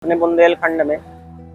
अपने बुंदेलखंड में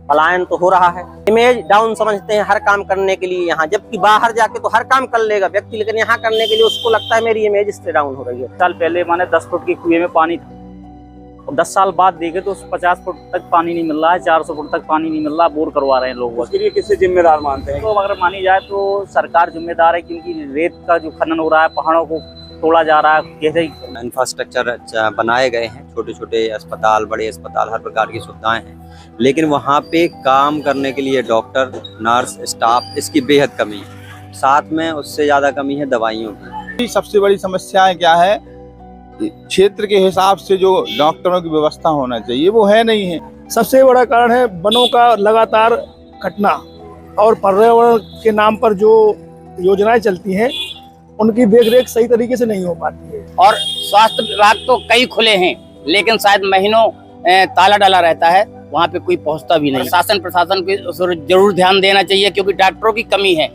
पलायन तो हो रहा है। इमेज डाउन समझते हैं हर काम करने के लिए यहाँ, जबकि बाहर जाके तो हर काम कर लेगा व्यक्ति, लेकिन यहाँ करने के लिए उसको लगता है मेरी इमेज इससे डाउन हो रही है। साल पहले माने 10 फुट के कुएं में पानी था और 10 साल बाद देखे तो 50 फुट तक पानी नहीं मिल रहा है, 400 फुट तक पानी नहीं मिल रहा, बोर करवा रहे हैं लोग। उसके लिए किससे जिम्मेदार मानते हैं? तो अगर मानी जाए तो सरकार जिम्मेदार है, क्योंकि रेत का जो खनन हो रहा है, पहाड़ों को तोड़ा जा रहा है। जैसे इंफ्रास्ट्रक्चर बनाए गए हैं, छोटे छोटे अस्पताल, बड़े अस्पताल, हर प्रकार की सुविधाएं हैं, लेकिन वहाँ पे काम करने के लिए डॉक्टर, नर्स, स्टाफ, इसकी बेहद कमी है। साथ में उससे ज़्यादा कमी है दवाइयों की। सबसे बड़ी समस्याएं क्या है? क्षेत्र के हिसाब से जो डॉक्टरों की व्यवस्था होना चाहिए वो है नहीं है। सबसे बड़ा कारण है वनों का लगातार कटना और पर्यावरण के नाम पर जो योजनाएं चलती हैं उनकी देखरेख सही तरीके से नहीं हो पाती है। और स्वास्थ्य विभाग तो कई खुले हैं, लेकिन शायद महीनों ताला डाला रहता है, वहाँ पे कोई पहुँचता भी नहीं। प्रशासन को जरूर ध्यान देना चाहिए, क्योंकि डॉक्टरों की कमी है।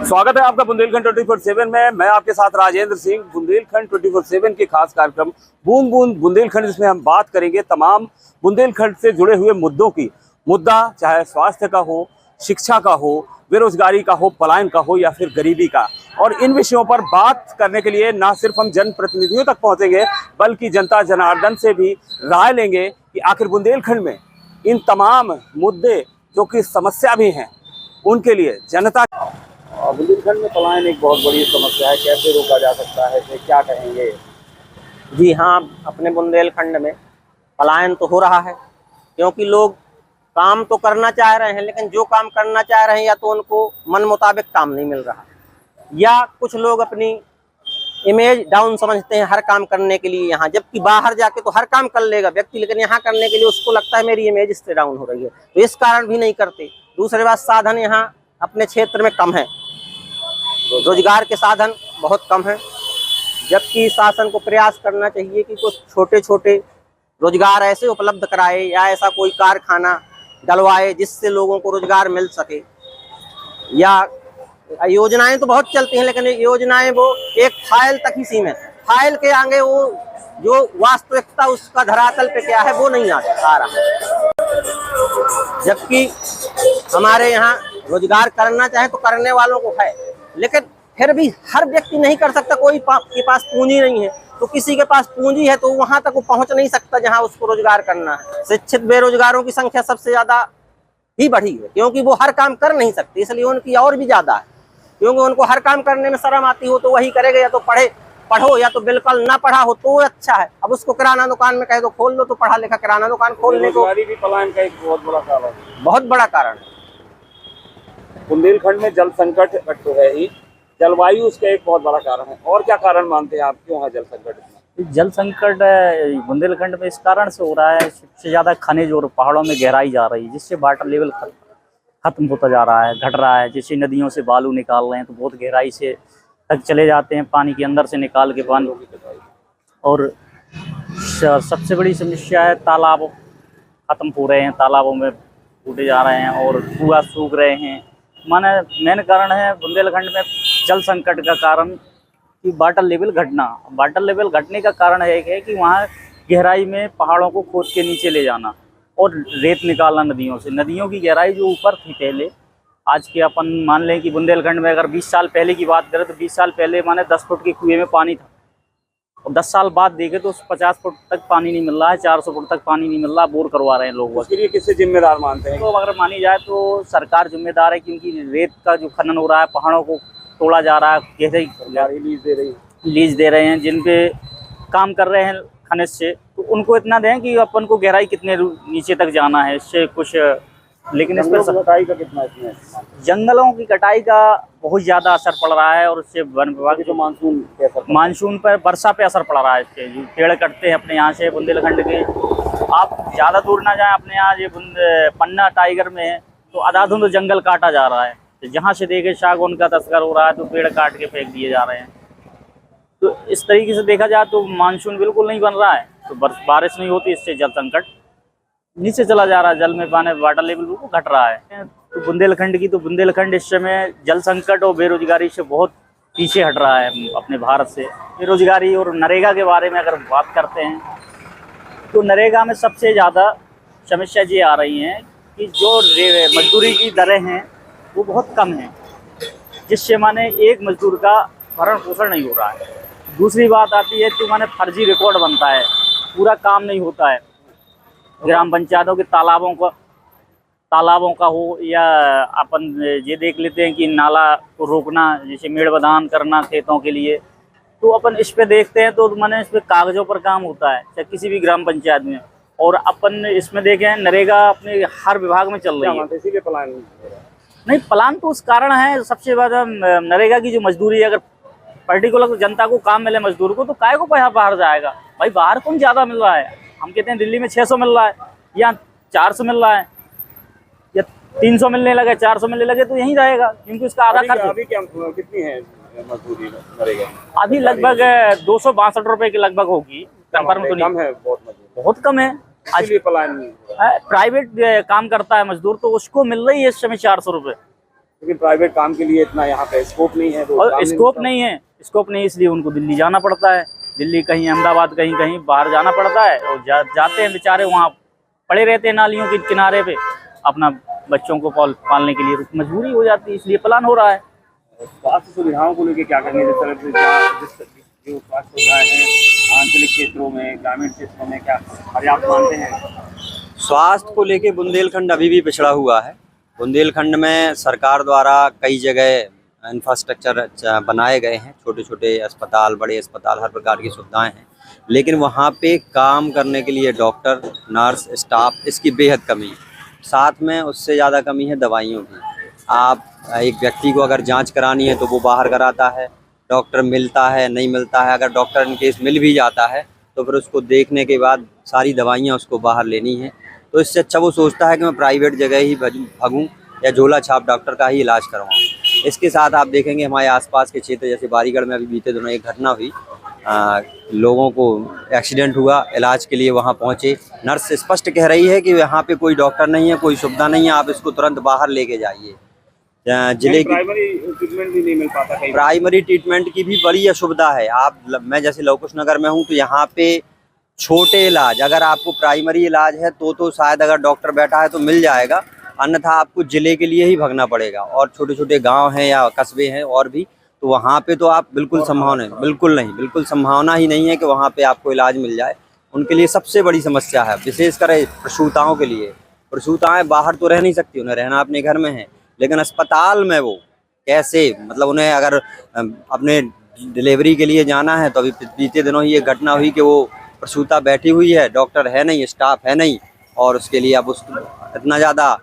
स्वागत है आपका बुंदेलखंड 24/7 में। मैं आपके साथ राजेंद्र सिंह। बुंदेलखंड 24/7 के खास कार्यक्रम बूंद बूंद बुंदेलखंड, जिसमें हम बात करेंगे तमाम बुंदेलखंड से जुड़े हुए मुद्दों की। मुद्दा चाहे स्वास्थ्य का हो, शिक्षा का हो, बेरोजगारी का हो, पलायन का हो या फिर गरीबी का। और इन विषयों पर बात करने के लिए ना सिर्फ हम जनप्रतिनिधियों तक पहुंचेंगे, बल्कि जनता जनार्दन से भी राय लेंगे कि आखिर बुंदेलखंड में इन तमाम मुद्दे जो कि समस्या भी हैं, उनके लिए जनता। बुंदेलखंड में पलायन एक बहुत बड़ी समस्या है, कैसे रोका जा सकता है, क्या कहेंगे? जी हाँ, अपने बुंदेलखंड में पलायन तो हो रहा है, क्योंकि लोग काम तो करना चाह रहे हैं, लेकिन जो काम करना चाह रहे हैं या तो उनको मन मुताबिक काम नहीं मिल रहा, या कुछ लोग अपनी इमेज डाउन समझते हैं हर काम करने के लिए यहाँ, जबकि बाहर जाके तो हर काम कर लेगा व्यक्ति, लेकिन यहाँ करने के लिए उसको लगता है मेरी इमेज इससे डाउन हो रही है, तो इस कारण भी नहीं करते। दूसरी बात, साधन यहाँ अपने क्षेत्र में कम है, रोजगार के साधन बहुत कम हैं, जबकि शासन को प्रयास करना चाहिए कि कुछ छोटे छोटे रोजगार ऐसे उपलब्ध कराए या ऐसा कोई कारखाना डलवाए जिससे लोगों को रोजगार मिल सके। या योजनाएं तो बहुत चलती हैं, लेकिन योजनाएं वो एक फाइल तक ही सीमित है, फाइल के आगे वो जो वास्तविकता उसका धरातल पे क्या है वो नहीं आ रहा। जबकि हमारे यहाँ रोजगार करना चाहे तो करने वालों को है, लेकिन फिर भी हर व्यक्ति नहीं कर सकता। कोई के पास पूंजी नहीं है, तो किसी के पास पूंजी है तो वहां तक वो पहुंच नहीं सकता जहां उसको रोजगार करना है। शिक्षित बेरोजगारों की संख्या सबसे ज्यादा ही बढ़ी है, क्योंकि वो हर काम कर नहीं सकते, इसलिए उनकी और भी ज्यादा है, क्योंकि उनको हर काम करने में शर्म आती हो तो वही करेगा, या तो पढ़ो या तो बिल्कुल ना पढ़ा हो तो अच्छा है। अब उसको किराना दुकान में कहे तो खोल लो, तो पढ़ा लिखा किराना दुकान खोलने को भी पलायन का एक बहुत बड़ा कारण है, बहुत बड़ा कारण है। बुंदेलखंड में जल संकट तो है ही, जलवायु उसका एक बहुत बड़ा कारण है। और क्या कारण मानते हैं आप, क्यों है जल संकट? जल संकट बुंदेलखंड में इस कारण से हो रहा है, सबसे ज़्यादा खनिज और पहाड़ों में गहराई जा रही है, जिससे वाटर लेवल खत्म होता जा रहा है, घट रहा है। जैसे नदियों से बालू निकाल रहे हैं तो बहुत गहराई से तक चले जाते हैं, पानी के अंदर से निकाल के पानी। और सबसे बड़ी समस्या है तालाब खत्म हो रहे हैं, तालाबों में टूटे जा रहे हैं और कुआं सूख रहे हैं। माने मेन कारण है बुंदेलखंड में जल संकट का कारण कि वाटर लेवल घटना। वाटर लेवल घटने का कारण है कि वहाँ गहराई में पहाड़ों को खोद के नीचे ले जाना और रेत निकालना नदियों से। नदियों की गहराई जो ऊपर थी पहले, आज के अपन मान लें कि बुंदेलखंड में अगर 20 साल पहले की बात करें तो 20 साल पहले माने 10 फुट के कुएं में पानी था और 10 साल बाद देखे तो 50 फुट तक पानी नहीं मिल रहा है, 400 फुट तक पानी नहीं मिल रहा, बोर करवा रहे हैं लोग। उसके लिए किससे जिम्मेदार मानते हैं? तो अगर मानी जाए तो सरकार जिम्मेदार है, क्योंकि रेत का जो खनन हो रहा है, पहाड़ों को तोड़ा जा रहा है, जैसे लीज दे रहे हैं जिन पे काम कर रहे हैं खनिज से, तो उनको इतना दें कि अपन को गहराई कितने नीचे तक जाना है, इससे कुछ। लेकिन इस पर कटाई का कितना इसमें? जंगलों की कटाई का बहुत ज़्यादा असर पड़ रहा है, और उससे वन विभाग जो मानसून पर, वर्षा पे असर पड़ रहा है। इसके जो पेड़ कटते हैं अपने यहाँ से बुंदेलखंड के, आप ज़्यादा दूर ना जाएं, अपने यहाँ ये पन्ना टाइगर में है तो आधाधुंध जंगल काटा जा रहा है, तो जहाँ से देखे सागौन का तस्कर हो रहा है तो पेड़ काट के फेंक दिए जा रहे हैं। तो इस तरीके से देखा जाए तो मानसून बिल्कुल नहीं बन रहा है, तो बारिश नहीं होती, इससे जल संकट नीचे चला जा रहा है, जल में पानी वाटर लेवल को घट रहा है। तो बुंदेलखंड इस समय जल संकट और बेरोजगारी से बहुत पीछे हट रहा है अपने भारत से। बेरोजगारी और नरेगा के बारे में अगर बात करते हैं तो नरेगा में सबसे ज़्यादा समस्या ये आ रही है कि जो मजदूरी की दरें हैं वो बहुत कम हैं, जिससे माने एक मजदूर का भरण पोषण नहीं हो रहा है। दूसरी बात आती है कि माने फर्जी रिकॉर्ड बनता है, पूरा काम नहीं होता है। ग्राम पंचायतों के तालाबों का हो या अपन ये देख लेते हैं कि नाला को रोकना, जैसे मेड़ बंधान करना खेतों के लिए, तो अपन इस पे देखते हैं तो माने इस पे कागजों पर काम होता है चाहे किसी भी ग्राम पंचायत में। और अपन इसमें देखें नरेगा अपने हर विभाग में चल रही है, इसीलिए प्लान नहीं प्लान तो उस कारण है सबसे ज़्यादा नरेगा की जो मजदूरी है, अगर पर्टिकुलर जनता को काम मिले मजदूर को तो काय को पैसा बाहर जाएगा भाई। बाहर कौन ज़्यादा मिल रहा है? हम कहते हैं दिल्ली में 600 मिल रहा है या 400 मिल रहा है या 300 मिलने लगे 400 मिलने लगे तो यहीं रहेगा, क्योंकि उसका आधा खर्च। अभी क्या कितनी है मजदूरी नरेगा? अभी लगभग 262 रुपए के लगभग होगी, कंफर्म तो नहीं। कम है, बहुत कम है। आज प्लान प्राइवेट काम करता है मजदूर तो उसको मिल रही है इस समय 400 रुपए, लेकिन प्राइवेट काम के लिए इतना यहाँ पे स्कोप नहीं है। तो और स्कोप नहीं है इसलिए उनको दिल्ली जाना पड़ता है, दिल्ली कहीं अहमदाबाद कहीं बाहर जाना पड़ता है। और जाते हैं बेचारे, वहाँ पड़े रहते हैं नालियों के किनारे पे, अपना बच्चों को पालने के लिए मजबूरी हो जाती है, इसलिए प्लान हो रहा है। स्वास्थ्य सुविधाओं को लेकर क्या करेंगे? जिस तरह से जो स्वास्थ्य सुविधाएं हैं आंचलिक क्षेत्रों में, ग्रामीण क्षेत्रों में, क्या पर्याप्त मानते हैं? स्वास्थ्य को लेके बुंदेलखंड अभी भी पिछड़ा हुआ है। बुंदेलखंड में सरकार द्वारा कई जगह इंफ्रास्ट्रक्चर बनाए गए हैं, छोटे छोटे अस्पताल, बड़े अस्पताल, हर प्रकार की सुविधाएं हैं, लेकिन वहाँ पे काम करने के लिए डॉक्टर, नर्स, स्टाफ, इसकी बेहद कमी है। साथ में उससे ज़्यादा कमी है दवाइयों की। आप एक व्यक्ति को अगर जांच करानी है तो वो बाहर कराता है, डॉक्टर मिलता है नहीं मिलता है, अगर डॉक्टर इन केस मिल भी जाता है तो फिर उसको देखने के बाद सारी दवाइयाँ उसको बाहर लेनी है। तो इससे अच्छा वो सोचता है कि मैं प्राइवेट जगह ही भागूं या झोला छाप डॉक्टर का ही इलाज करवाऊं। इसके साथ आप देखेंगे हमारे आसपास के क्षेत्र जैसे बारीगढ़ में अभी बीते दिनों एक घटना हुई, लोगों को एक्सीडेंट हुआ, इलाज के लिए वहां पहुंचे, नर्स स्पष्ट कह रही है कि यहाँ पे कोई डॉक्टर नहीं है, कोई सुविधा नहीं है, आप इसको तुरंत बाहर लेके जाइए। जिले की प्राइमरी ट्रीटमेंट भी नहीं मिल पाता। प्राइमरी ट्रीटमेंट की भी बड़ी असुविधा है। मैं जैसे लवकुश नगर में हूँ तो यहाँ पे छोटे इलाज, अगर आपको प्राइमरी इलाज है तो शायद अगर डॉक्टर बैठा है तो मिल जाएगा, अन्यथा आपको जिले के लिए ही भागना पड़ेगा। और छोटे छोटे गांव हैं या कस्बे हैं और भी, तो वहाँ पे तो आप बिल्कुल संभावना ही नहीं है कि वहाँ पे आपको इलाज मिल जाए। उनके लिए सबसे बड़ी समस्या है, विशेषकर प्रसूताओं के लिए। प्रसूताएं बाहर तो रह नहीं सकती, उन्हें रहना अपने घर में है, लेकिन अस्पताल में वो कैसे, मतलब उन्हें अगर अपने डिलीवरी के लिए जाना है तो अभी बीते दिनों ही ये घटना हुई कि वो प्रसूता बैठी हुई है, डॉक्टर है नहीं, स्टाफ है नहीं, और उसके लिए अब उसको इतना ज़्यादा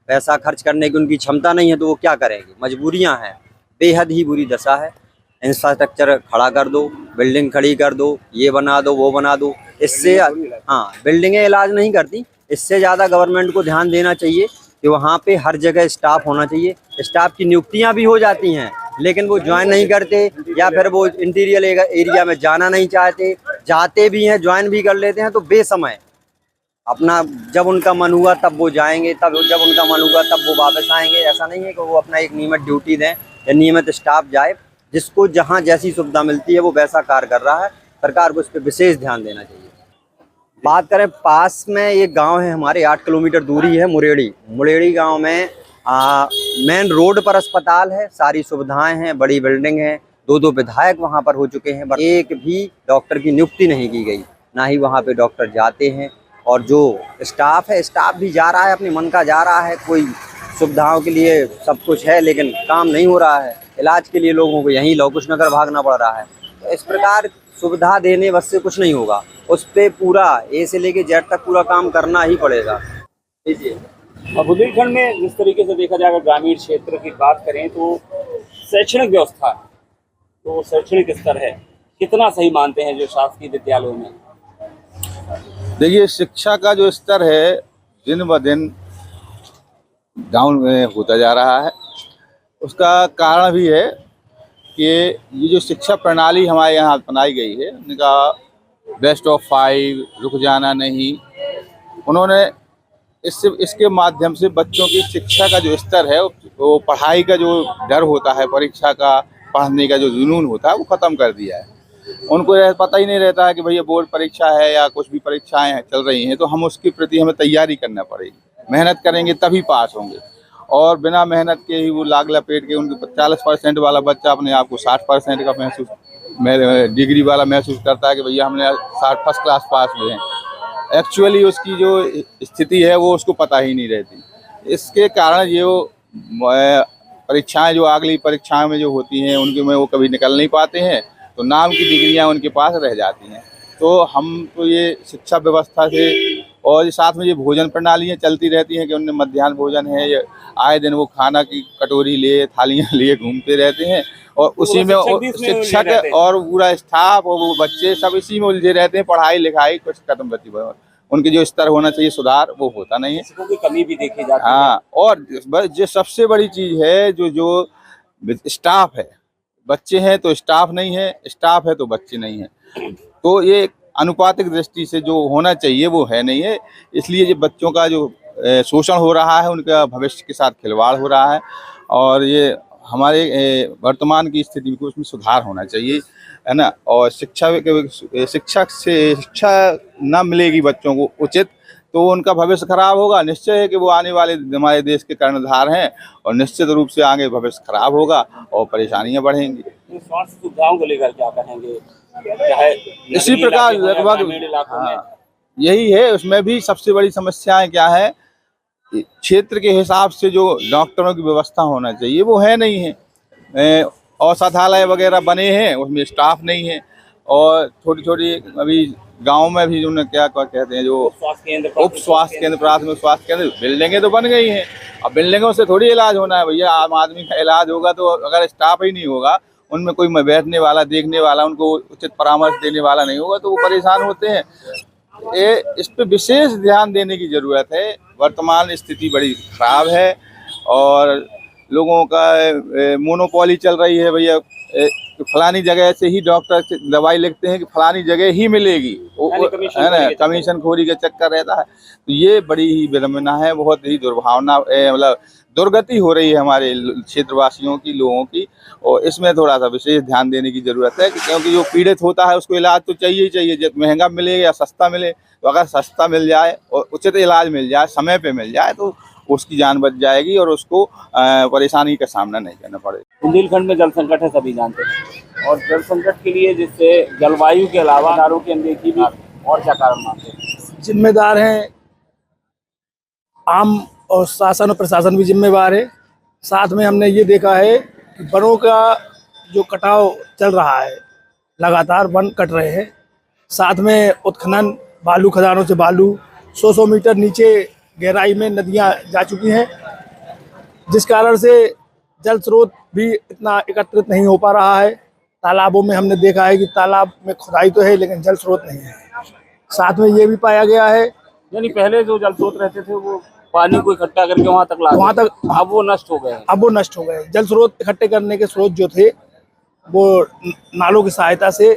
पैसा खर्च करने की उनकी क्षमता नहीं है, तो वो क्या करेंगे। मजबूरियां हैं, बेहद ही बुरी दशा है। इंफ्रास्ट्रक्चर खड़ा कर दो, बिल्डिंग खड़ी कर दो, ये बना दो वो बना दो, इससे हाँ बिल्डिंगें इलाज नहीं करती। इससे ज़्यादा गवर्नमेंट को ध्यान देना चाहिए कि वहाँ पे हर जगह स्टाफ होना चाहिए। स्टाफ की नियुक्तियाँ भी हो जाती हैं लेकिन वो ज्वाइन नहीं करते, या फिर वो इंटीरियर एरिया में जाना नहीं चाहते, जाते भी हैं ज्वाइन भी कर लेते हैं तो बेसमय। अपना जब उनका मन हुआ तब वो जाएंगे, तब जब उनका मन हुआ तब वो वापस आएंगे। ऐसा नहीं है कि वो अपना एक नियमित ड्यूटी दें या नियमित स्टाफ जाए। जिसको जहाँ जैसी सुविधा मिलती है वो वैसा कार्य कर रहा है। सरकार को इस पर विशेष ध्यान देना चाहिए। बात करें पास में एक गांव है हमारे 8 किलोमीटर दूरी है, मुरेड़ी गांव में मेन रोड पर अस्पताल है, सारी सुविधाएं हैं, बड़ी बिल्डिंग है, 2 विधायक वहां पर हो चुके हैं, एक भी डॉक्टर की नियुक्ति नहीं की गई, ना ही वहां पे डॉक्टर जाते हैं। और जो स्टाफ है, स्टाफ भी जा रहा है अपने मन का जा रहा है, कोई सुविधाओं के लिए सब कुछ है लेकिन काम नहीं हो रहा है। इलाज के लिए लोगों को यहीं लवकुश नगर भागना पड़ रहा है। तो इस प्रकार सुविधा देने बस से कुछ नहीं होगा, उस पर पूरा ए से लेके जेड तक पूरा काम करना ही पड़ेगा। और बुंदेलखंड में जिस तरीके से देखा जाएगा, ग्रामीण क्षेत्र की बात करें तो शैक्षणिक व्यवस्था, तो शैक्षणिक स्तर है कितना सही मानते हैं जो शासकीय विद्यालयों में? देखिए, शिक्षा का जो स्तर है दिन ब दिन डाउन में होता जा रहा है। उसका कारण भी है कि ये जो शिक्षा प्रणाली हमारे यहाँ अपनाई गई है, उनका बेस्ट ऑफ 5, रुक जाना नहीं, उन्होंने इसके माध्यम से बच्चों की शिक्षा का जो स्तर है, वो पढ़ाई का जो डर होता है, परीक्षा का पढ़ने का जो जुनून होता है, वो ख़त्म कर दिया है। उनको पता ही नहीं रहता है कि भैया बोर्ड परीक्षा है या कुछ भी परीक्षाएं चल रही हैं, तो हम उसके प्रति हमें तैयारी करना पड़ेगी। मेहनत करेंगे तभी पास होंगे, और बिना मेहनत के ही वो लाग लपेट के उनके 40% वाला बच्चा अपने आप को 60% का महसूस डिग्री वाला महसूस करता है कि भैया हमने 60 फर्स्ट क्लास पास हुए हैं। एक्चुअली उसकी जो स्थिति है वो उसको पता ही नहीं रहती। इसके कारण ये परीक्षाएं जो अगली परीक्षाएं में जो होती हैं उनके में वो कभी निकल नहीं पाते हैं, तो नाम की डिग्रियां उनके पास रह जाती हैं। तो हम तो ये शिक्षा व्यवस्था से, और साथ में ये भोजन प्रणालियाँ चलती रहती हैं कि उनमें मध्याह्न भोजन है, ये आए दिन वो खाना की कटोरी लिए थालियाँ लिए घूमते रहते हैं, और उसी में शिक्षक और पूरा स्टाफ और वो बच्चे सब इसी में उलझे रहते हैं। पढ़ाई लिखाई कुछ खत्म रहती है, उनके जो स्तर होना चाहिए सुधार वो होता नहीं है, शिक्षकों की कमी भी देखी जाती है। हाँ, और जो सबसे बड़ी चीज़ है जो स्टाफ है, बच्चे हैं तो स्टाफ नहीं है, स्टाफ है तो बच्चे नहीं है, तो ये अनुपातिक दृष्टि से जो होना चाहिए वो है नहीं है। इसलिए जो बच्चों का जो शोषण हो रहा है, उनका भविष्य के साथ खिलवाड़ हो रहा है, और ये हमारे वर्तमान की स्थिति में उसमें सुधार होना चाहिए, है ना। और शिक्षक से शिक्षा न मिलेगी बच्चों को उचित, तो उनका भविष्य खराब होगा। निश्चय है कि वो आने वाले हमारे देश के कर्णधार हैं, और निश्चित रूप से आगे भविष्य खराब होगा और परेशानियां बढ़ेंगी। स्वास्थ्य सुविधाओं को लेकर क्या कहेंगे? इसी प्रकार लगभग यही है, उसमें भी सबसे बड़ी समस्याएं क्या है, क्षेत्र के हिसाब से जो डॉक्टरों की व्यवस्था होना चाहिए वो है नहीं है। औषधालय वगैरह बने हैं, उसमें स्टाफ नहीं है, और छोटी छोटी अभी गांव में भी जो क्या कहते हैं जो उप स्वास्थ्य केंद्र, प्राथमिक स्वास्थ्य केंद्र, बिल्डिंगें तो बन गई हैं। अब बिल्डिंगों से थोड़ी इलाज होना है भैया, आम आदमी का इलाज होगा तो अगर स्टाफ ही नहीं होगा, उनमें कोई बैठने वाला, देखने वाला, उनको उचित परामर्श देने वाला नहीं होगा, तो वो परेशान होते हैं। इस पे विशेष ध्यान देने की ज़रूरत है। वर्तमान स्थिति बड़ी खराब है, और लोगों का मोनोपोली चल रही है भैया, फलानी जगह से ही डॉक्टर दवाई लिखते हैं कि फलानी जगह ही मिलेगी, है ना, कमीशन खोरी का चक्कर रहता है। तो ये बड़ी ही विडम्बना है, बहुत ही दुर्भावना, मतलब दुर्गति हो रही है हमारे क्षेत्रवासियों की, लोगों की, और इसमें थोड़ा सा विशेष ध्यान देने की ज़रूरत है, क्योंकि जो पीड़ित होता है उसको इलाज तो चाहिए ही चाहिए, जब महंगा मिले या सस्ता मिले, तो अगर सस्ता मिल जाए और उचित इलाज मिल जाए, समय पे मिल जाए, तो उसकी जान बच जाएगी और उसको परेशानी का सामना नहीं करना पड़ेगा। बुंदेलखंड में जल संकट है, सभी जानते हैं, और जल संकट के लिए जिससे जलवायु के अलावा कारों की अनदेखी भी, और क्या कारण मानते हैं? जिम्मेदार हैं आम, और शासन और प्रशासन भी जिम्मेवार है। साथ में हमने ये देखा है कि वनों का जो कटाव चल रहा है, लगातार वन कट रहे हैं, साथ में उत्खनन, बालू खदानों से बालू 100 मीटर नीचे गहराई में नदियां जा चुकी हैं, जिस कारण से जल स्रोत भी इतना एकत्रित नहीं हो पा रहा है। तालाबों में हमने देखा है कि तालाब में खुदाई तो है लेकिन जल स्रोत नहीं है। साथ में ये भी पाया गया है, यानी पहले जो जल स्रोत रहते थे वो पानी को इकट्ठा करके वहां तक अब वो नष्ट हो गए। जल स्रोत इकट्ठे करने के स्रोत जो थे वो नालों की सहायता से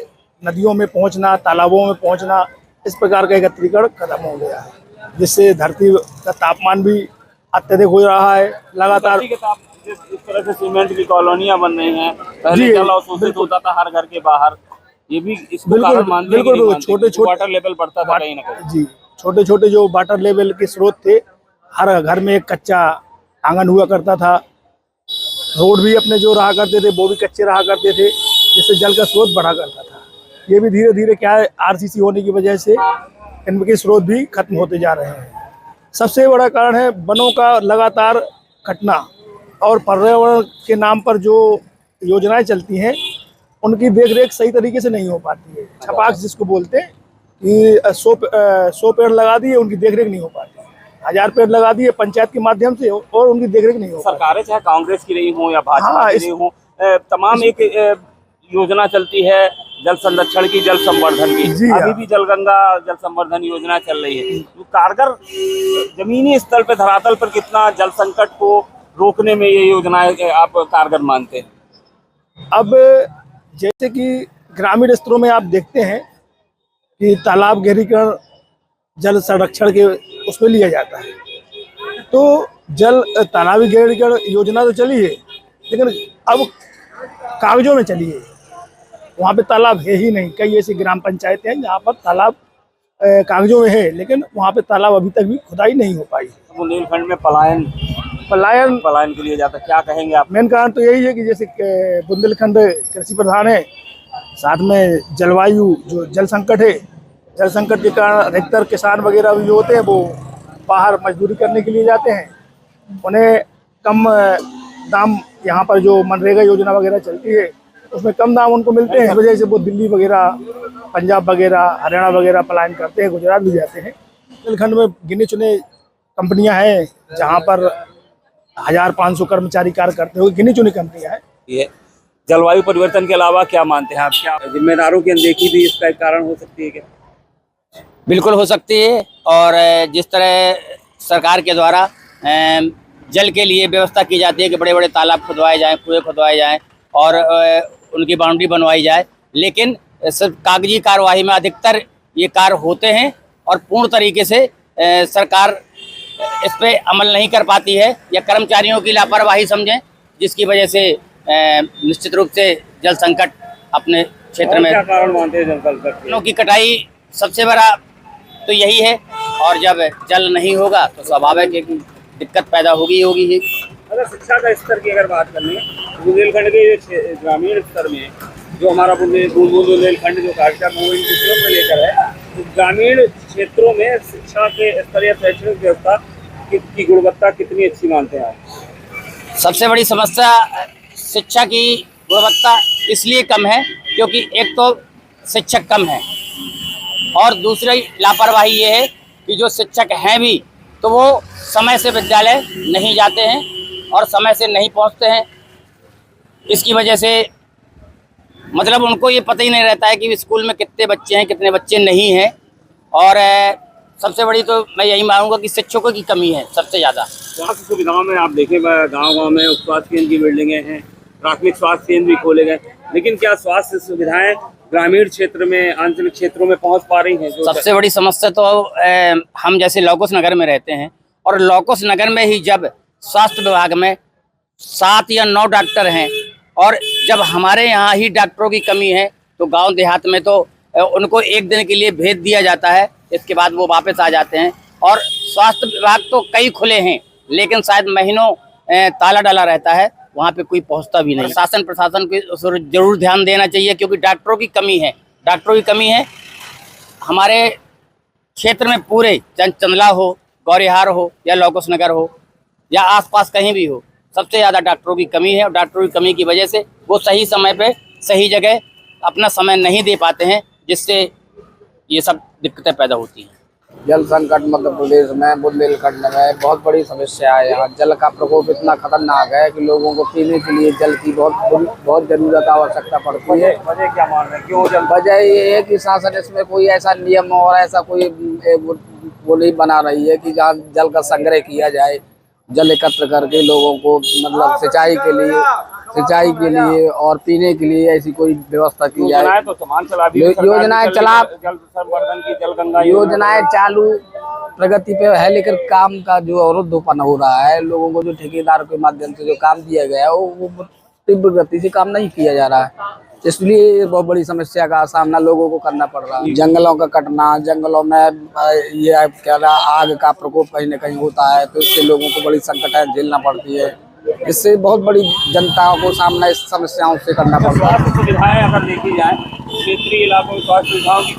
नदियों में पहुंचना, तालाबों में पहुंचना, इस प्रकार का एकत्रीकरण खत्म हो गया है, जिससे धरती का तापमान भी अत्यधिक हो रहा है लगातार। इस तरह से सीमेंट की कॉलोनियां बन रही हैं, पहले जल अवशोषित होता था हर घर के बाहर, ये भी इसको कारण मानते हैं। बिल्कुल, छोटे वाटर लेवल बढ़ता था कहीं ना कहीं। जी, छोटे जो वाटर लेवल के स्रोत थे, हर घर में एक कच्चा आंगन हुआ करता था, रोड भी अपने जो रहा करते थे वो भी कच्चे रहा करते थे, जिससे जल का स्रोत बढ़ा करता था। ये भी धीरे धीरे क्या है, आरसीसी होने की वजह से इनके स्रोत भी खत्म होते जा रहे हैं। सबसे बड़ा कारण है वनों का लगातार कटना, और पर्यावरण के नाम पर जो योजनाएं चलती हैं उनकी देखरेख सही तरीके से नहीं हो पाती है। छपाक जिसको बोलते हैं कि 100 पेड़ लगा दिए, उनकी देखरेख नहीं हो पाती। 1000 पेड़ लगा दिए पंचायत के माध्यम से, और उनकी देखरेख नहीं हो पाती। सरकारें चाहे कांग्रेस की रही हो या भाजपा की रही हो, तमाम एक योजना चलती है जल संरक्षण की, जल संवर्धन की। अभी भी जलगंगा जल संवर्धन योजना चल रही है, तो कारगर जमीनी स्तर पर, धरातल पर कितना जल संकट को रोकने में ये योजनाएं आप कारगर मानते हैं? अब जैसे कि ग्रामीण स्तरों में आप देखते हैं कि तालाब गहरीकरण जल संरक्षण के उसमें लिया जाता है, तो जल तालाबी गहरीकरण योजना तो चली है, लेकिन अब कागजों में चली है। वहाँ पे तालाब है ही नहीं। कई ऐसी ग्राम पंचायतें हैं जहाँ पर तालाब कागजों में है, लेकिन वहाँ पे तालाब अभी तक भी खुदाई नहीं हो पाई। बुंदेलखंड में पलायन के लिए जाता, क्या कहेंगे आप? मेन कारण तो यही है कि जैसे बुंदेलखंड कृषि प्रधान है, साथ में जलवायु जो जल संकट है, जल संकट के कारण अधिकतर किसान वगैरह भी जो होते हैं वो बाहर मजदूरी करने के लिए जाते हैं। उन्हें कम दाम, यहाँ पर जो मनरेगा योजना वगैरह चलती है उसमें कम दाम उनको मिलते हैं, इस वजह से वो दिल्ली वगैरह, पंजाब वगैरह, हरियाणा वगैरह पलायन करते हैं, गुजरात भी जाते हैं। बुंदेलखंड में गिने चुने कंपनियां हैं जहाँ पर 1500 कर्मचारी कार्य करते हुए, गिनी चुनी कंपनियां हैं। ये जलवायु परिवर्तन के अलावा क्या मानते हैं आप, क्या जिम्मेदारों की अनदेखी भी इसका एक कारण हो सकती है क्या? बिल्कुल हो सकती है। और जिस तरह सरकार के द्वारा जल के लिए व्यवस्था की जाती है कि बड़े बड़े तालाब खुदवाए जाएं, कुएं खुदवाए जाएं और उनकी बाउंड्री बनवाई जाए, लेकिन सिर्फ कागजी कार्यवाही में अधिकतर ये कार्य होते हैं और पूर्ण तरीके से सरकार इस पे अमल नहीं कर पाती है या कर्मचारियों की लापरवाही समझें, जिसकी वजह से निश्चित रूप से जल संकट अपने क्षेत्र में। क्या कारण मानते हैं जल संकट? फसलों की कटाई सबसे बड़ा तो यही है, और जब जल नहीं होगा तो स्वाभाविक है कि दिक्कत पैदा होगी ही। अगर शिक्षा का स्तर की अगर बात करें, बुंदेलखंड के जो ग्रामीण स्तर में जो हमारा बुंदेलखंड जो कार्यक्रम है वो इन विषयों को लेकर है, तो ग्रामीण क्षेत्रों में शिक्षा के स्तर या शैक्षणिक व्यवस्था की गुणवत्ता कितनी अच्छी मानते हैं आप? सबसे बड़ी समस्या शिक्षा की गुणवत्ता इसलिए कम है क्योंकि एक तो शिक्षक कम है और दूसरी लापरवाही ये है कि जो शिक्षक हैं भी तो वो समय से विद्यालय नहीं जाते हैं और समय से नहीं पहुंचते हैं। इसकी वजह से मतलब उनको ये पता ही नहीं रहता है कि स्कूल में कितने बच्चे हैं, कितने बच्चे नहीं हैं। और सबसे बड़ी तो मैं यही मानूंगा कि शिक्षकों की कमी है सबसे ज़्यादा। स्वास्थ्य सुविधाओं में आप देखें, गाँव में स्वास्थ्य केंद्र की बिल्डिंगें हैं, प्राथमिक स्वास्थ्य केंद्र भी खोले गए, लेकिन क्या स्वास्थ्य सुविधाएं ग्रामीण क्षेत्र में, आंचलिक क्षेत्रों में पहुंच पा रही हैं? सबसे बड़ी समस्या तो हम जैसे लौकुश नगर में रहते हैं और लौकुश नगर में ही जब स्वास्थ्य विभाग में 7 या 9 डॉक्टर हैं और जब हमारे यहाँ ही डॉक्टरों की कमी है तो गांव देहात में तो उनको एक दिन के लिए भेज दिया जाता है, इसके बाद वो वापस आ जाते हैं। और स्वास्थ्य विभाग तो कई खुले हैं लेकिन शायद महीनों ताला डाला रहता है, वहाँ पे कोई पहुँचता भी नहीं। प्रशासन को जरूर ध्यान देना चाहिए क्योंकि डॉक्टरों की कमी है। हमारे क्षेत्र में पूरे चंदला हो, गौरीहार हो या लौकुश नगर हो या आसपास कहीं भी हो, सबसे ज़्यादा डॉक्टरों की कमी है और डॉक्टरों की कमी की वजह से वो सही समय पे सही जगह अपना समय नहीं दे पाते हैं, जिससे ये सब दिक्कतें पैदा होती हैं। जल संकट मध्य प्रदेश में बुंदेलखंड में बहुत बड़ी समस्या है। यहाँ जल का प्रकोप इतना खतरनाक है कि लोगों को पीने के लिए जल की बहुत जरूरत, आवश्यकता पड़ती है। वजह क्या मान रहे हैं, क्यों जल? वजह ये है कि शासन इसमें कोई ऐसा नियम और ऐसा कोई वो नहीं बना रही है कि जहाँ जल का संग्रह किया जाए, जल एकत्र करके लोगों को मतलब सिंचाई के लिए और पीने के लिए ऐसी कोई व्यवस्था की जाए। तो तमाम योजनाएं चालू प्रगति पे है, लेकिन काम का जो अवरुद्धपन हो रहा है, लोगों को जो ठेकेदार के माध्यम से जो काम दिया गया है वो तीव्र गति से काम नहीं किया जा रहा है, इसलिए बहुत बड़ी समस्या का सामना लोगों को करना पड़ रहा है। जंगलों का कटना, जंगलों में ये क्या आग का प्रकोप कहीं न कहीं होता है, तो इससे लोगों को बड़ी संकटें झेलना पड़ती है। इससे बहुत बड़ी जनता को सामना इस समस्याओं से करना पड़ता है। स्वास्थ्य सुविधाएं अगर देखी जाए क्षेत्रीय इलाकों में स्वास्थ्य सुविधाओं की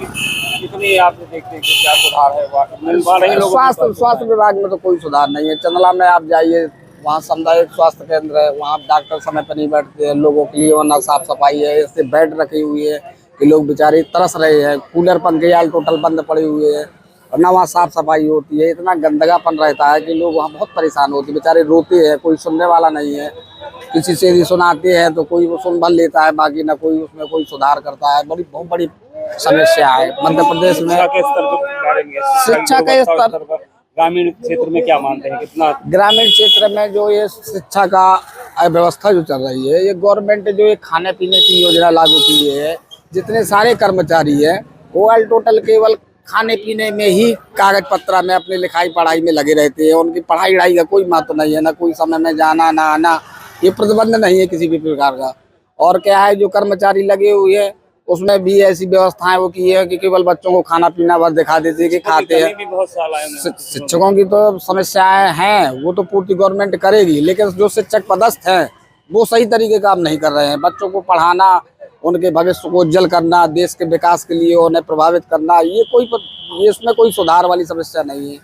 कितनी आप देखते हैं कि क्या सुधार है मिल पा रही है? स्वास्थ्य विभाग में तो कोई सुधार नहीं है। चंदला में आप जाइए, वहाँ सामुदायिक स्वास्थ्य केंद्र है, वहाँ डॉक्टर समय पर नहीं बैठते हैं, लोगों के लिए ना साफ सफाई है, इससे बेड रखी हुई है कि लोग बेचारे तरस रहे हैं, कूलर पंखे आल टोटल बंद पड़े हुए हैं और ना वहाँ साफ सफाई होती है। इतना गंदगापन रहता है कि लोग वहाँ बहुत परेशान होते हैं, बेचारे रोते हैं, कोई सुनने वाला नहीं है। किसी से भी सुनाते हैं तो कोई वो सुन भर लेता है, बाकी ना कोई उसमें कोई सुधार करता है। बहुत बड़ी समस्या है मध्य प्रदेश में। शिक्षा के स्तर ग्रामीण क्षेत्र में क्या मानते हैं, कितना? ग्रामीण क्षेत्र में जो ये शिक्षा का व्यवस्था जो चल रही है, ये गवर्नमेंट जो ये खाने पीने की योजना लागू की है, जितने सारे कर्मचारी है वो ऑल टोटल केवल खाने पीने में ही कागज पत्र में अपनी लिखाई पढ़ाई में लगे रहते हैं। उनकी पढ़ाई वढ़ाई का कोई महत्व नहीं है, ना कोई समय में जाना ना आना, ये प्रतिबंध नहीं है किसी भी प्रकार का। और क्या है, जो कर्मचारी लगे हुए हैं उसमें भी ऐसी व्यवस्थाएं वो की है कि केवल बच्चों को खाना पीना बस दिखा देती है कि खाते हैं। भी बहुत साल आए हैं। शिक्षकों की तो समस्याएं हैं, वो तो पूर्ति गवर्नमेंट करेगी, लेकिन जो शिक्षक पदस्थ हैं वो सही तरीके काम नहीं कर रहे हैं। बच्चों को पढ़ाना, उनके भविष्य को उज्जवल करना, देश के विकास के लिए उन्हें प्रभावित करना, ये इसमें कोई सुधार वाली समस्या नहीं है।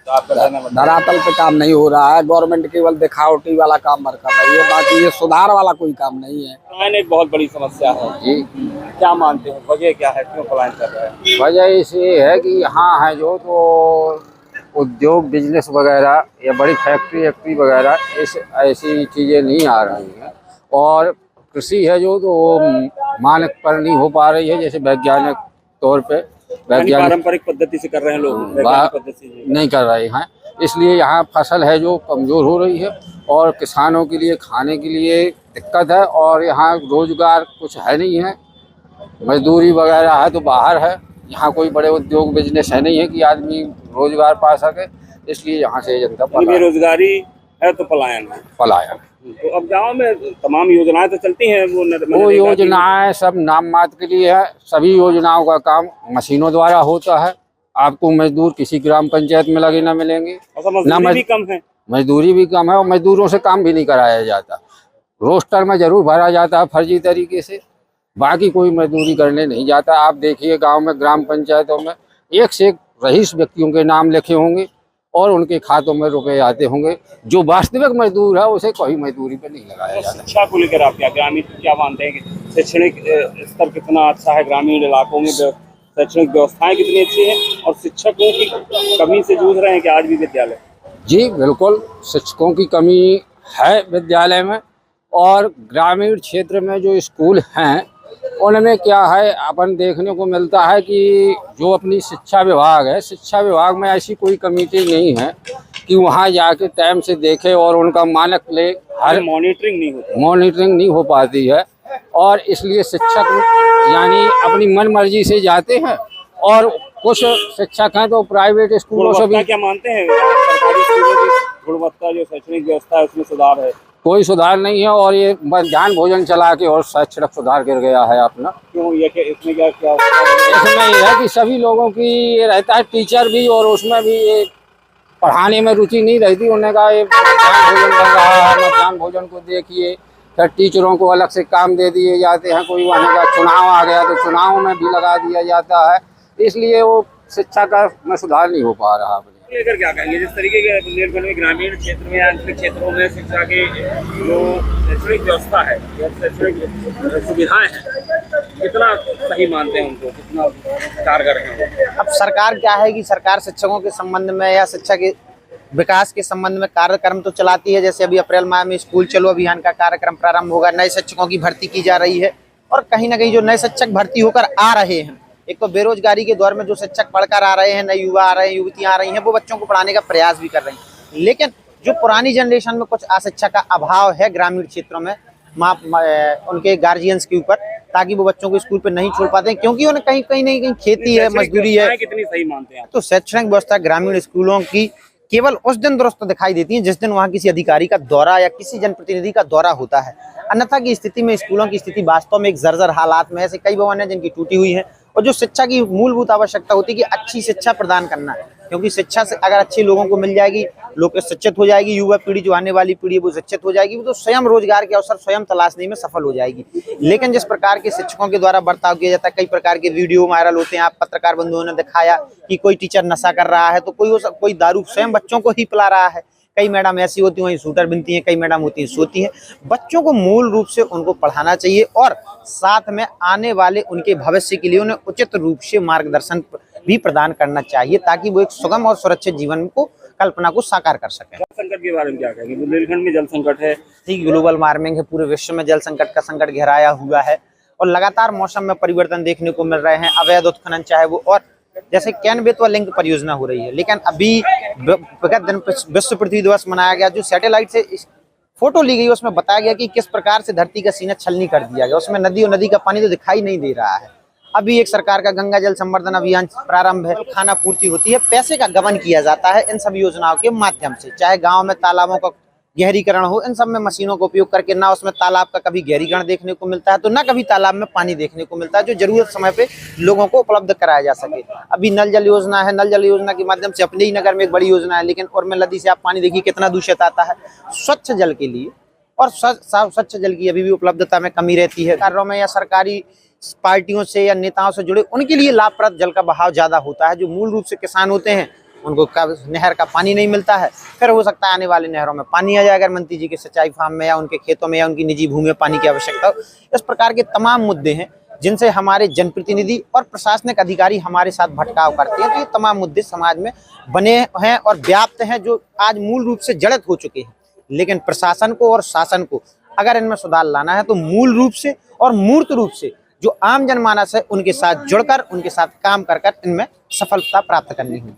धरातल पे काम नहीं हो रहा है, गवर्नमेंट केवल दिखावटी वाला काम कर रही है, बाकी ये सुधार वाला कोई काम नहीं है। पलायन एक बहुत बड़ी समस्या है जी, क्या मानते हैं वजह क्या है, क्यों पलायन कर रहे हैं? वजह इसे है कि यहाँ है जो तो उद्योग बिजनेस वगैरह या बड़ी फैक्ट्री वगैरह ऐसी चीज़ें नहीं आ रही हैं, और कृषि है जो तो मानक पर नहीं हो पा रही है, जैसे वैज्ञानिक तौर पे पारंपरिक पद्धति से कर रहे हैं लोग, वैज्ञानिक पद्धति से नहीं कर रहे हैं। इसलिए यहाँ फसल है जो कमज़ोर हो रही है और किसानों के लिए खाने के लिए दिक्कत है, और यहाँ रोजगार कुछ है नहीं है, मजदूरी वगैरह है तो बाहर है, यहाँ कोई बड़े उद्योग बिजनेस है नहीं है कि आदमी रोजगार पा सके, इसलिए यहाँ से जनता बेरोजगारी है तो पलायन है। तो अब गांव में तमाम योजनाएं तो चलती हैं, वो योजनाएं सब नाम मात्र के लिए है। सभी योजनाओं का काम मशीनों द्वारा होता है, आपको मजदूर किसी ग्राम पंचायत में लगे ना मिलेंगे, मजदूरी भी कम है, मजदूरी भी कम है और मजदूरों से काम भी नहीं कराया जाता। रोस्टर में जरूर भरा जाता है फर्जी तरीके से, बाकी कोई मजदूरी करने नहीं जाता। आप देखिए गांव में ग्राम पंचायतों में एक से एक रईस व्यक्तियों के नाम लिखे होंगे और उनके खातों में रुपए आते होंगे, जो वास्तविक मजदूर है उसे कोई मजदूरी पे नहीं लगाया जाता। शिक्षा को लेकर आप ग्रामीण क्या मानते हैं कि शैक्षणिक स्तर कितना अच्छा है ग्रामीण इलाकों में, शैक्षणिक व्यवस्थाएं कितनी अच्छी हैं, और शिक्षकों की कमी से जूझ रहे हैं कि आज भी विद्यालय? जी बिल्कुल, शिक्षकों की कमी है विद्यालय में, और ग्रामीण क्षेत्र में जो स्कूल हैं उनमें क्या है अपन देखने को मिलता है कि जो अपनी शिक्षा विभाग है, शिक्षा विभाग में ऐसी कोई कमेटी नहीं है कि वहाँ जाके टाइम से देखे और उनका मानक ले। हर मॉनिटरिंग नहीं हो पाती है, और इसलिए शिक्षक यानी अपनी मन मर्जी से जाते हैं, और कुछ शिक्षक हैं तो प्राइवेट स्कूलों से भी। क्या मानते हैं सरकारी स्कूलों की गुणवत्ता, जो शैक्षणिक व्यवस्था है उसमें सुधार है? कोई सुधार नहीं है, और ये मध्याह्न भोजन चला के और शैक्षणिक सुधार गिर गया है अपना। क्यों, ये इसमें क्या इसमें यह है कि सभी लोगों की ये रहता है, टीचर भी और उसमें भी ये पढ़ाने में रुचि नहीं रहती। उन्होंने कहा ये मध्याह्न भोजन बन रहा है, मध्याह्न भोजन को देखिए, फिर टीचरों को अलग से काम दे दिए जाते हैं। कोई वहाँ का चुनाव आ गया तो चुनाव में भी लगा दिया जाता है, इसलिए वो शिक्षा का में सुधार नहीं हो पा रहा। लेकर क्या कहेंगे जिस तरीके के बुंदेलखंड में ग्रामीण क्षेत्र में या अंतरिक्ष क्षेत्रों में शिक्षा के जो शैक्षणिक व्यवस्था है या शैक्षणिक सुविधाएं हैं, कितना सही मानते हैं उनको, कितना कारगर है? अब सरकार क्या है कि सरकार शिक्षकों के संबंध में या शिक्षा के विकास के संबंध में कार्यक्रम तो चलाती है। जैसे अभी अप्रैल माह में स्कूल चलो अभियान का कार्यक्रम प्रारंभ होगा, नए शिक्षकों की भर्ती की जा रही है, और कहीं ना कहीं जो नए शिक्षक भर्ती होकर आ रहे हैं, एक तो बेरोजगारी के दौर में जो शिक्षक पढ़कर आ रहे हैं, नए युवा आ रहे हैं, युवतियां आ रही हैं, वो बच्चों को पढ़ाने का प्रयास भी कर रही हैं। लेकिन जो पुरानी जनरेशन में कुछ अशिक्षा का अभाव है ग्रामीण क्षेत्रों में उनके गार्जियंस के ऊपर, ताकि वो बच्चों को स्कूल पे नहीं छोड़ पाते हैं, क्योंकि उन्हें कहीं नहीं खेती है, मजदूरी है। कितनी सही मानते हैं? तो शैक्षणिक व्यवस्था ग्रामीण स्कूलों की केवल उस दिन दुरुस्त दिखाई देती है जिस दिन वहाँ किसी अधिकारी का दौरा या किसी जनप्रतिनिधि का दौरा होता है। अन्यथा की स्थिति में स्कूलों की स्थिति वास्तव में एक जर्जर हालात में। ऐसे कई भवन हैं जिनकी टूटी हुई है, और जो शिक्षा की मूलभूत आवश्यकता होती है कि अच्छी शिक्षा प्रदान करना है, क्योंकि शिक्षा से अगर अच्छे लोगों को मिल जाएगी, लोग शिक्षित हो जाएगी, युवा पीढ़ी जो आने वाली पीढ़ी वो शिक्षित हो जाएगी, वो तो स्वयं रोजगार के अवसर स्वयं तलाशने में सफल हो जाएगी। लेकिन जिस प्रकार के शिक्षकों के द्वारा बर्ताव किया जाता है, कई प्रकार के वीडियो वायरल होते हैं, आप पत्रकार बंधुओं ने दिखाया कि कोई टीचर नशा कर रहा है तो कोई दारू स्वयं बच्चों को ही पिला रहा है, कई मैडम ऐसी होती हैं शूटर बनती हैं, कई मैडम होती हैं सोती हैं। बच्चों को मूल रूप से उनको पढ़ाना चाहिए, और साथ में आने वाले उनके भविष्य के लिए उन्हें उचित रूप से मार्गदर्शन भी प्रदान करना चाहिए, ताकि वो एक सुगम और सुरक्षित जीवन को कल्पना को साकार कर सके। जल संकट के बारे में क्या कहेंगे? बुंदेलखंड में जल संकट है, ठीक ग्लोबल वार्मिंग है, पूरे विश्व में जल संकट का संकट गहराया हुआ है, और लगातार मौसम में परिवर्तन देखने को मिल रहे हैं। अवैध उत्खनन चाहे वो, और जैसे कैन बेतवा लिंक परियोजना हो रही है, लेकिन अभी विगत दिन विश्व पृथ्वी दिवस मनाया गया, जो सैटेलाइट से फोटो ली गई उसमें बताया गया कि किस प्रकार से धरती का सीना छलनी कर दिया गया। उसमें नदी और नदी का पानी तो दिखाई नहीं दे रहा है। अभी एक सरकार का गंगा जल संवर्धन अभियान प्रारंभ है, खाना पूर्ति होती है, पैसे का गबन किया जाता है इन सभी योजनाओं के माध्यम से। चाहे गाँव में तालाबों का गहरीकरण हो, इन सब में मशीनों का उपयोग करके ना उसमें तालाब का कभी गहरीकरण देखने को मिलता है तो ना कभी तालाब में पानी देखने को मिलता है जो जरूरत समय पे लोगों को उपलब्ध कराया जा सके। अभी नल जल योजना है, नल जल योजना के माध्यम से अपने ही नगर में एक बड़ी योजना है, लेकिन उर्मिला नदी से आप पानी देखिए कितना दूषित आता है। स्वच्छ जल के लिए और स्वच्छ जल की अभी भी उपलब्धता में कमी रहती है। कार्यों में या सरकारी पार्टियों से या नेताओं से जुड़े उनके लिए लाभप्रद जल का बहाव ज्यादा होता है। जो मूल रूप से किसान होते हैं उनको नहर का पानी नहीं मिलता है, फिर हो सकता है आने वाले नहरों में पानी आ जाए अगर मंत्री जी के सिंचाई फार्म में या उनके खेतों में या उनकी निजी भूमि में पानी की आवश्यकता हो। इस प्रकार के तमाम मुद्दे हैं जिनसे हमारे जनप्रतिनिधि और प्रशासनिक अधिकारी हमारे साथ भटकाव करते हैं। तो ये तमाम मुद्दे समाज में बने हैं और व्याप्त हैं जो आज मूल रूप से जड़ित हो चुके हैं। लेकिन प्रशासन को और शासन को अगर इनमें सुधार लाना है तो मूल रूप से और मूर्त रूप से जो आम जनमानस है उनके साथ जुड़कर उनके साथ काम कर इनमें सफलता प्राप्त करनी है।